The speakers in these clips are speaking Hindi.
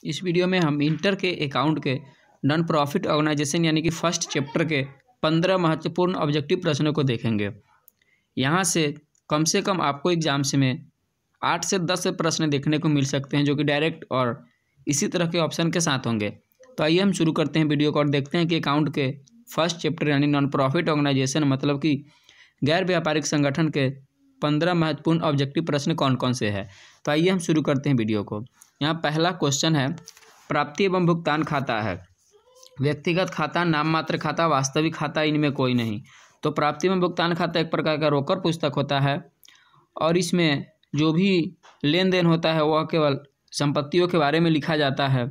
इस वीडियो में हम इंटर के अकाउंट के नॉन प्रॉफिट ऑर्गेनाइजेशन यानी कि फर्स्ट चैप्टर के 15 महत्वपूर्ण ऑब्जेक्टिव प्रश्नों को देखेंगे। यहाँ से कम आपको एग्जाम्स में 8 से 10 प्रश्न देखने को मिल सकते हैं जो कि डायरेक्ट और इसी तरह के ऑप्शन के साथ होंगे। तो आइए हम शुरू करते हैं वीडियो को और देखते हैं कि अकाउंट के फर्स्ट चैप्टर यानी नॉन प्रॉफिट ऑर्गेनाइजेशन मतलब कि गैर व्यापारिक संगठन के 15 महत्वपूर्ण ऑब्जेक्टिव प्रश्न कौन कौन से हैं। तो आइए हम शुरू करते हैं वीडियो को। यहाँ पहला क्वेश्चन है, प्राप्ति एवं भुगतान खाता है। व्यक्तिगत खाता, नाम मात्र खाता, वास्तविक खाता, इनमें कोई नहीं। तो प्राप्ति एवं भुगतान खाता एक प्रकार का रोकड़ पुस्तक होता है और इसमें जो भी लेन देन होता है वह केवल संपत्तियों के बारे में लिखा जाता है,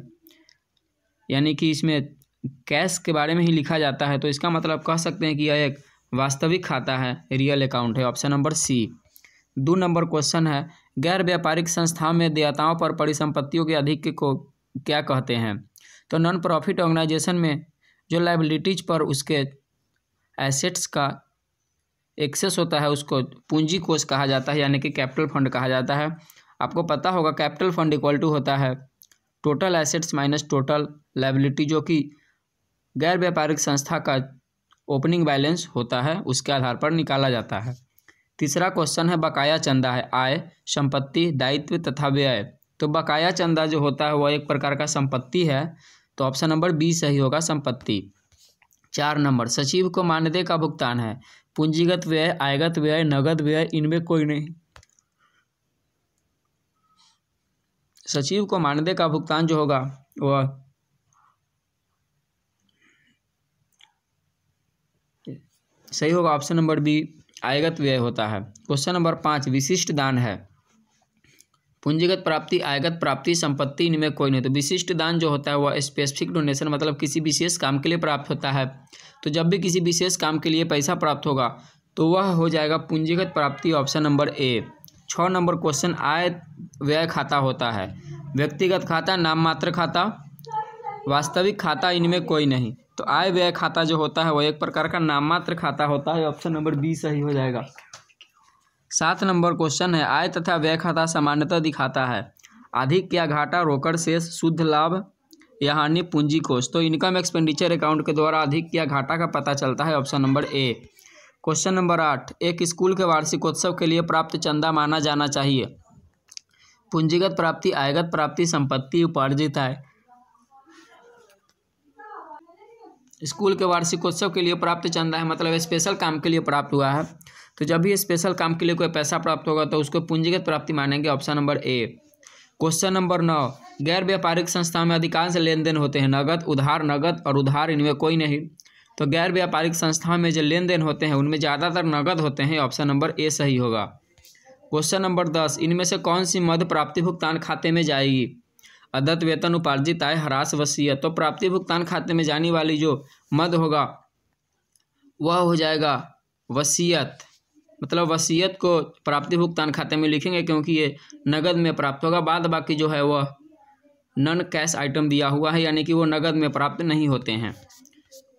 यानी कि इसमें कैश के बारे में ही लिखा जाता है। तो इसका मतलब कह सकते हैं कि यह एक वास्तविक खाता है, रियल अकाउंट है। Option number C. 2 number question है, गैर व्यापारिक संस्थाओं में देयताओं पर परिसंपत्तियों के अधिक को क्या कहते हैं। तो नॉन प्रॉफिट ऑर्गेनाइजेशन में जो लायबिलिटीज पर उसके एसेट्स का एक्सेस होता है उसको पूंजी कोष कहा जाता है, यानी कि कैपिटल फंड कहा जाता है। आपको पता होगा कैपिटल फंड इक्वल टू होता है total assets minus total liability, जो कि गैर व्यापारिक संस्था का ओपनिंग बैलेंस होता है, उसके आधार पर निकाला जाता है। तीसरा क्वेश्चन है, बकाया चंदा है आय, संपत्ति, दायित्व तथा व्यय। तो बकाया चंदा जो होता है वह एक प्रकार का संपत्ति है, तो ऑप्शन नंबर बी सही होगा, संपत्ति। 4 नंबर, सचिव को मानदेय का भुगतान है। पूंजीगत व्यय, आयगत व्यय, नगद व्यय, इनमें कोई नहीं। सचिव को मानदेय का भुगतान जो होगा वह सही होगा, ऑप्शन नंबर बी, आयगत व्यय होता है। क्वेश्चन नंबर 5, विशिष्ट दान है। पूंजीगत प्राप्ति, आयगत प्राप्ति, संपत्ति, इनमें कोई नहीं। तो विशिष्ट दान जो होता है वह स्पेसिफिक डोनेशन मतलब किसी विशेष काम के लिए प्राप्त होता है। तो जब भी किसी विशेष काम के लिए पैसा प्राप्त होगा तो वह हो जाएगा पूंजीगत प्राप्ति, option number A. 6 number question, आय व्यय खाता होता है। व्यक्तिगत खाता, नाम मात्र खाता, वास्तविक खाता, इनमें कोई नहीं। तो आय व्यय खाता जो होता है वह एक प्रकार का नाम मात्र खाता होता है, ऑप्शन नंबर बी सही हो जाएगा। 7 नंबर क्वेश्चन है, आय तथा व्यय खाता सामान्यतः दिखाता है अधिक या घाटा, रोकड़ शेष, शुद्ध लाभ या हानि, पूंजी कोष। तो इनकम एक्सपेंडिचर अकाउंट के द्वारा अधिक या घाटा का पता चलता है, ऑप्शन नंबर ए। क्वेश्चन नंबर 8, एक स्कूल के वार्षिकोत्सव के लिए प्राप्त चंदा माना जाना चाहिए। पूंजीगत प्राप्ति, आयगत प्राप्ति, संपत्ति, उपार्जित आय। स्कूल के वार्षिकोत्सव के लिए प्राप्त चंदा है मतलब स्पेशल काम के लिए प्राप्त हुआ है। तो जब भी स्पेशल काम के लिए कोई पैसा प्राप्त होगा तो उसको पूंजीगत प्राप्ति मानेंगे, ऑप्शन नंबर ए। क्वेश्चन नंबर 9, गैर व्यापारिक संस्थाओं में अधिकांश लेन देन होते हैं नगद, उधार, नगद और उधार, इनमें कोई नहीं। तो गैर व्यापारिक संस्थाओं में जो लेन देन होते हैं उनमें ज़्यादातर नगद होते हैं, ऑप्शन नंबर ए सही होगा। क्वेश्चन नंबर 10, इनमें से कौन सी मद प्राप्ति भुगतान खाते में जाएगी। अदत्त, वेतन, उपार्जित आय, ह्रास, वसीयत। तो प्राप्ति भुगतान खाते में जाने वाली जो मद होगा वह हो जाएगा वसीयत, मतलब वसीयत को प्राप्ति भुगतान खाते में लिखेंगे क्योंकि ये नगद में प्राप्त होगा। बाद बाकी जो है वह नॉन कैश आइटम दिया हुआ है, यानी कि वो नगद में प्राप्त नहीं होते हैं।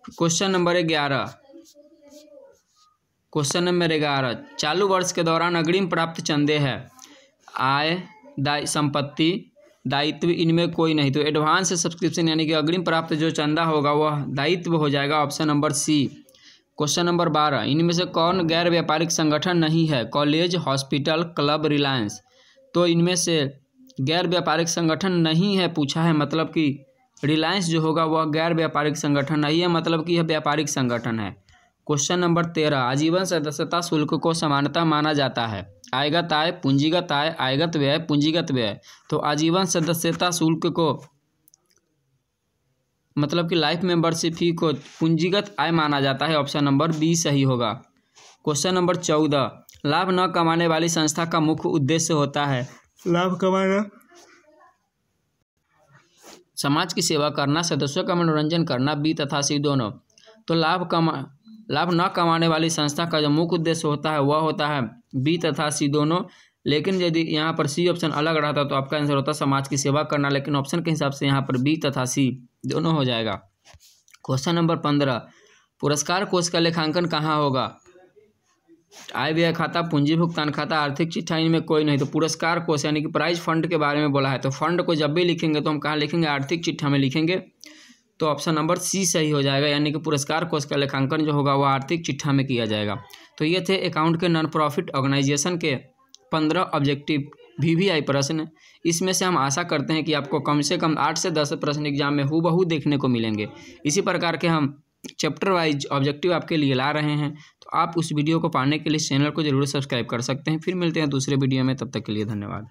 क्वेश्चन नंबर 11, चालू वर्ष के दौरान अग्रिम प्राप्त चंदे हैं आय, संपत्ति, दायित्व, इनमें कोई नहीं। तो एडवांस सब्सक्रिप्शन यानी कि अग्रिम प्राप्त जो चंदा होगा वह दायित्व हो जाएगा, option number C. Question number 12, इनमें से कौन गैर व्यापारिक संगठन नहीं है। College, hospital, club, Reliance. तो इनमें से गैर व्यापारिक संगठन नहीं है पूछा है, मतलब कि रिलायंस जो होगा वह गैर व्यापारिक संगठन नहीं है, मतलब कि यह व्यापारिक संगठन है। क्वेश्चन नंबर 13, आजीवन सदस्यता शुल्क को समानता माना जाता है। आयगत आय, पूंजीगत आय, आयगत व्यय, पूंजीगत व्यय। तो आजीवन सदस्यता शुल्क को मतलब कि लाइफ मेंबरशिप फी को पूंजीगत आय माना जाता है, ऑप्शन नंबर बी सही होगा। क्वेश्चन नंबर 14, लाभ न कमाने वाली संस्था का मुख्य उद्देश्य होता है। लाभ कमाना, समाज की सेवा करना, सदस्यों का मनोरंजन करना, बी तथा सी दोनों। तो लाभ न कमाने वाली संस्था का जो मुख्य उद्देश्य होता है वह होता है बी तथा सी दोनों। लेकिन यदि यहाँ पर सी ऑप्शन अलग रहता तो आपका आंसर होता समाज की सेवा करना, लेकिन ऑप्शन के हिसाब से यहाँ पर बी तथा सी दोनों हो जाएगा। क्वेश्चन नंबर 15, पुरस्कार कोष का लेखांकन कहाँ होगा। आय व्यय खाता, पूंजी भुगतान खाता, आर्थिक चिट्ठा, इनमें कोई नहीं। तो पुरस्कार कोष यानी कि प्राइज फंड के बारे में बोला है, तो फंड को जब भी लिखेंगे तो हम कहाँ लिखेंगे, आर्थिक चिट्ठा में लिखेंगे। तो ऑप्शन नंबर सी सही हो जाएगा, यानी कि पुरस्कार कोष का लेखांकन जो होगा वो आर्थिक चिट्ठा में किया जाएगा। तो ये थे अकाउंट के नॉन प्रॉफिट ऑर्गेनाइजेशन के 15 ऑब्जेक्टिव VVI प्रश्न। इसमें से हम आशा करते हैं कि आपको कम से कम 8 से 10 प्रश्न एग्जाम में हूबहू देखने को मिलेंगे। इसी प्रकार के हम चैप्टर वाइज ऑब्जेक्टिव आपके लिए ला रहे हैं, तो आप उस वीडियो को पाने के लिए चैनल को जरूर सब्सक्राइब कर सकते हैं। फिर मिलते हैं दूसरे वीडियो में, तब तक के लिए धन्यवाद।